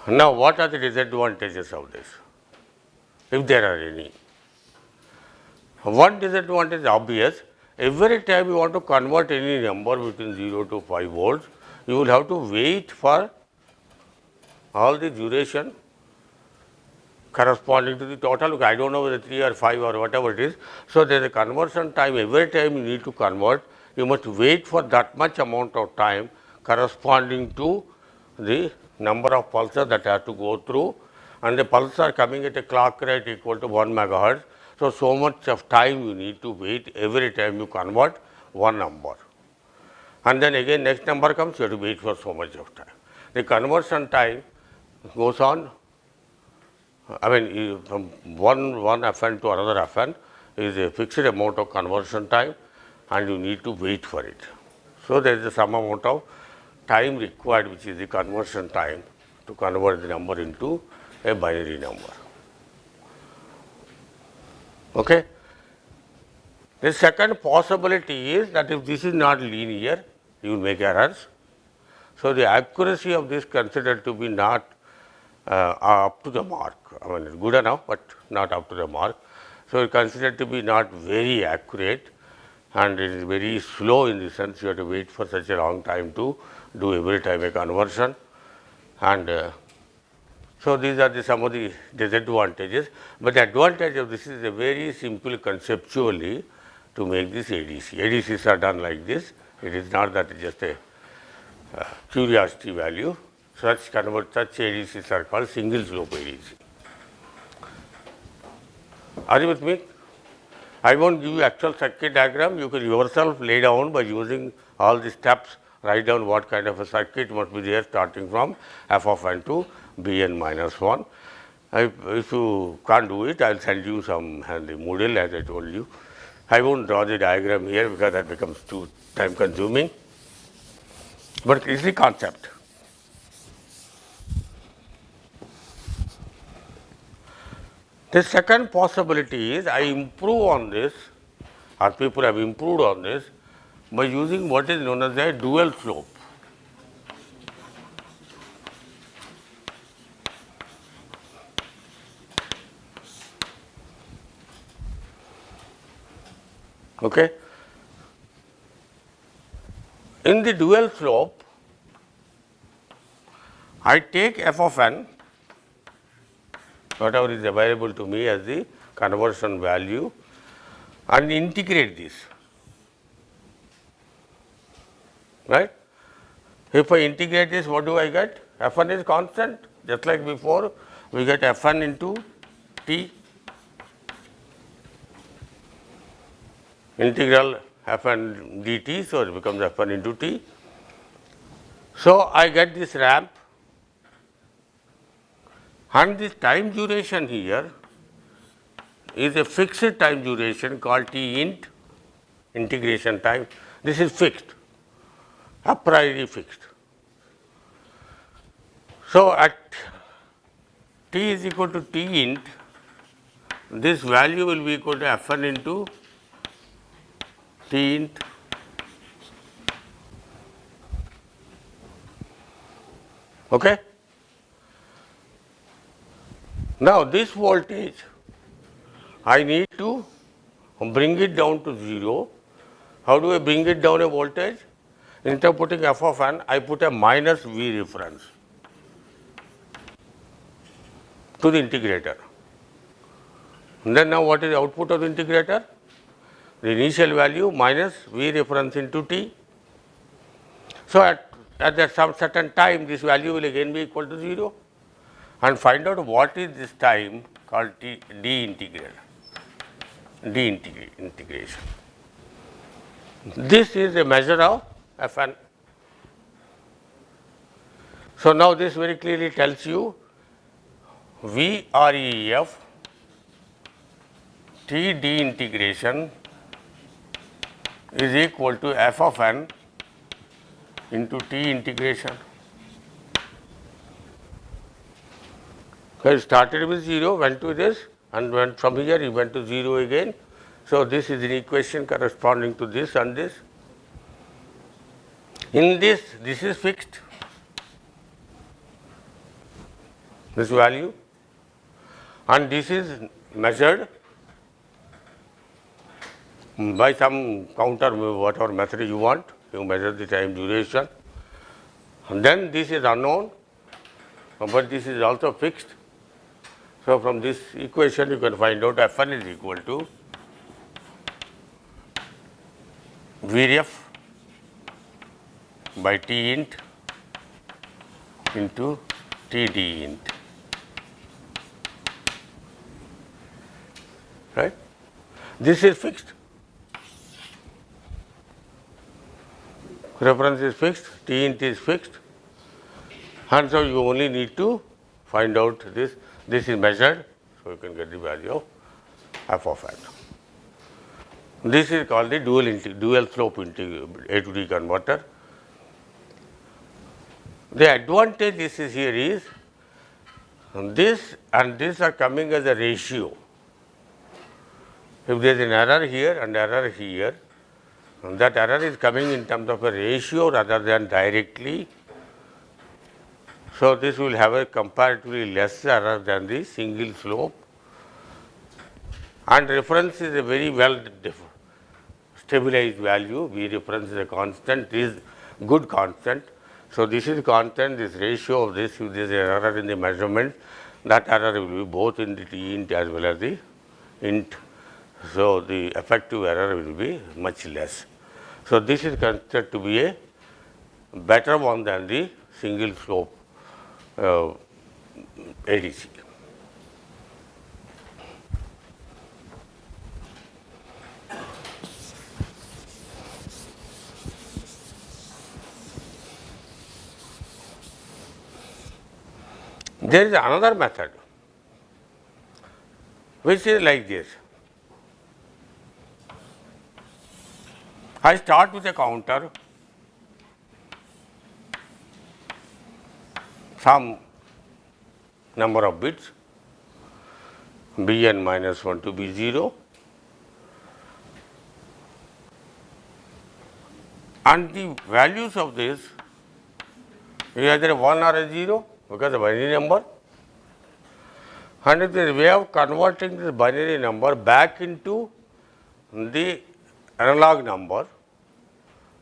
Now, what are the disadvantages of this, if there are any? One disadvantage is obvious. Every time you want to convert any number between 0 to 5 volts, you will have to wait for all the duration corresponding to the total. I don't know whether 3 or 5 or whatever it is. So, there is a conversion time. Every time you need to convert, you must wait for that much amount of time corresponding to the number of pulses that have to go through, and the pulses are coming at a clock rate equal to 1 megahertz. So, so much of time you need to wait every time you convert one number, and then again next number comes, you have to wait for so much of time. The conversion time goes on, I mean, from one FN to another FN is a fixed amount of conversion time, and you need to wait for it. So, there is some amount of time required, which is the conversion time to convert the number into a binary number. Okay. The second possibility is that if this is not linear, you will make errors. So, the accuracy of this considered to be not up to the mark. I mean, it's good enough, but not up to the mark. So, it is considered to be not very accurate, and it is very slow in the sense you have to wait for such a long time to do every time a conversion. And so, these are some of the disadvantages, but the advantage of this is a very simple conceptually to make this ADC. ADCs are done like this. It is not that it is just a curiosity value. Such ADCs are called single slope ADC. Are you with me? I won't give you actual circuit diagram. You can yourself lay down by using all the steps, write down what kind of a circuit must be there starting from f of n to bn minus 1. If you can't do it, I will send you some the Moodle, as I told you. I won't draw the diagram here because that becomes too time consuming, but it is the concept. The second possibility is I improve on this, or people have improved on this by using what is known as a dual slope. Okay. In the dual slope, I take f of n, whatever is available to me as the conversion value, and integrate this, right. If I integrate this, what do I get? Fn is constant, just like before, we get Fn into t, integral Fn dt, so it becomes Fn into t. So, I get this ramp, and this time duration here is a fixed time duration called t int, integration time. This is fixed, a priori fixed. So, at t is equal to t int, this value will be equal to Fn into t int okay. Now, this voltage I need to bring it down to 0. How do I bring it down a voltage? Instead of putting f of n, I put a minus V reference to the integrator. And then now what is the output of the integrator? The initial value minus V reference into t. So, at some certain time, this value will again be equal to 0, and find out what is this time called integration. This is a measure of Fn. So, now this very clearly tells you VREF T d integration is equal to f of n into t integration. So, it started with 0, went to this, and went from here, he went to 0 again. So, this is an equation corresponding to this and this. In this is fixed. this value, and this is measured by some counter, whatever method you want. You measure the time duration, and then this is unknown, but this is also fixed. So from this equation you can find out Fn is equal to Vref by T int into Td int, right? This is fixed. Reference is fixed, T int is fixed, and so you only need to find out this. This is measured, so you can get the value of f of n. This is called the dual slope A to D converter. The advantage this is here is this and this are coming as a ratio. If there is an error here and error here, that error is coming in terms of a ratio rather than directly. So this will have a comparatively less error than the single slope, and reference is a very well stabilized value. V reference is a constant, is good constant. So this is constant, this ratio of this, if there is an error in the measurement, that error will be both in the T int as well as the int. So the effective error will be much less. So this is considered to be a better one than the single slope ADC. There is another method which is like this. I start with a counter, some number of bits, Bn minus 1 to B0, and the values of this is either a 1 or a 0 because of binary number, and it is a way of converting this binary number back into the analog number,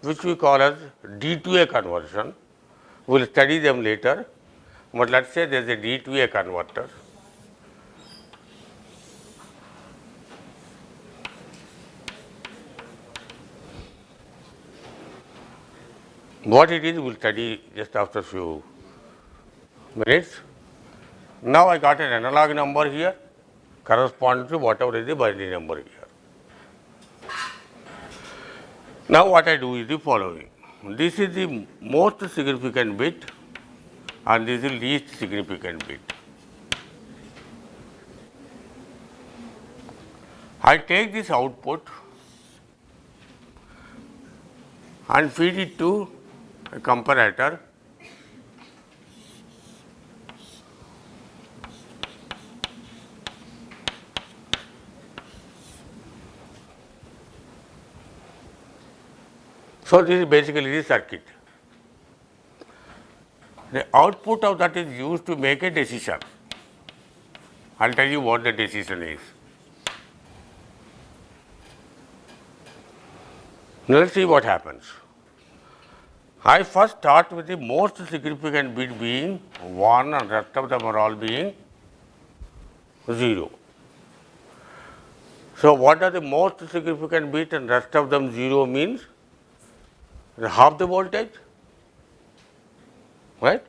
which we call as D to A conversion. We will study them later, but let us say there is a D to A converter. What it is, we will study just after few minutes. Now I got an analog number here corresponding to whatever is the binary number here. Now what I do is the following. This is the most significant bit and this is the least significant bit. I take this output and feed it to a comparator. So this is basically the circuit. The output of that is used to make a decision. I will tell you what the decision is. Let us see what happens. I first start with the most significant bit being 1 and rest of them are all being 0. So what are the most significant bit and rest of them 0 means? Half the voltage, right?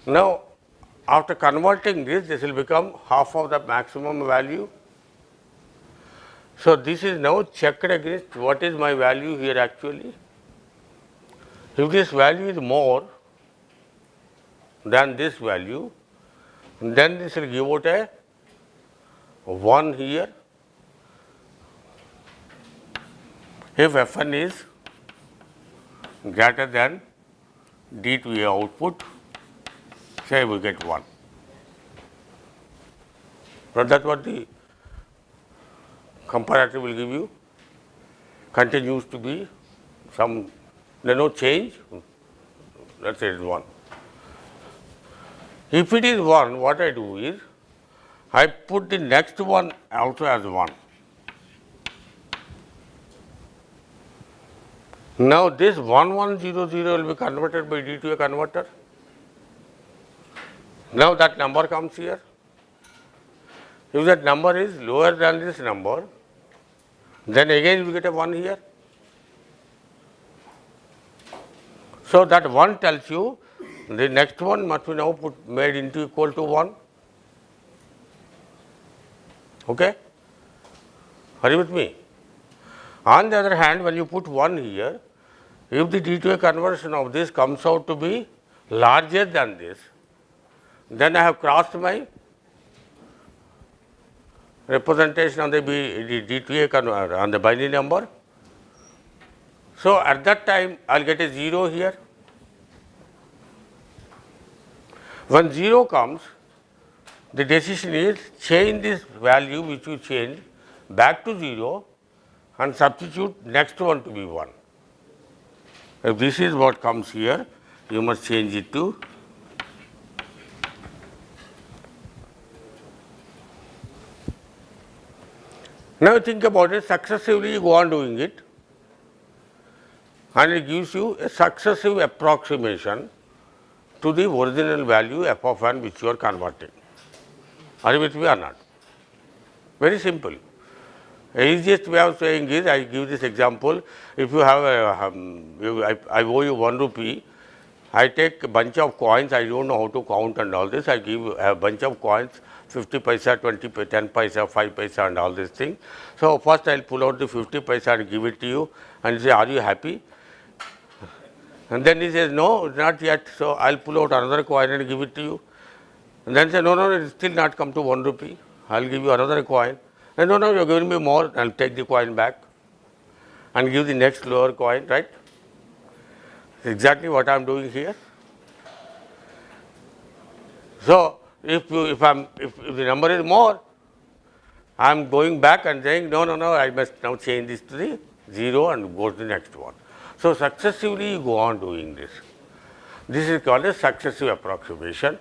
Now after converting this will become half of the maximum value. So this is now checked against what is my value here actually. If this value is more than this value, then this will give out a 1 here. If Fn is greater than D to A output, say we get 1. So that is what the comparator will give you. Continues to be there is no change, let us say it is 1. If it is 1, what I do is, I put the next one also as 1. Now, this 1100 will be converted by D to a converter. Now, that number comes here. If that number is lower than this number, then again we get a 1 here. So, that 1 tells you the next one must be now made into equal to 1. Okay? Are you with me? On the other hand, when you put 1 here, if the D to A conversion of this comes out to be larger than this, then I have crossed my representation on the D to A converter on the binary number. So, at that time I will get a 0 here. When 0 comes, the decision is change this value which you changed back to 0 and substitute next one to be 1. If this is what comes here, you must change it to now think about it, successively you go on doing it and it gives you a successive approximation to the original value f of n which you are converting. Are you with me or not? Very simple. The easiest way of saying is, I give this example, if you have a, I owe you 1 rupee, I take a bunch of coins, I don't know how to count and all this, I give a bunch of coins, 50 paisa, 20 paisa, 10 paisa, 5 paisa and all these things. So, first I will pull out the 50 paisa and give it to you and say, are you happy? And then he says, no, not yet, so I will pull out another coin and give it to you. And then say, no, no, it is still not come to 1 rupee, I will give you another coin. And no, no, you are giving me more, I will take the coin back and give the next lower coin, right? Exactly what I am doing here. So, if the number is more, I am going back and saying, no, no, no, I must now change this to the 0 and go to the next one. So, successively you go on doing this. This is called a successive approximation.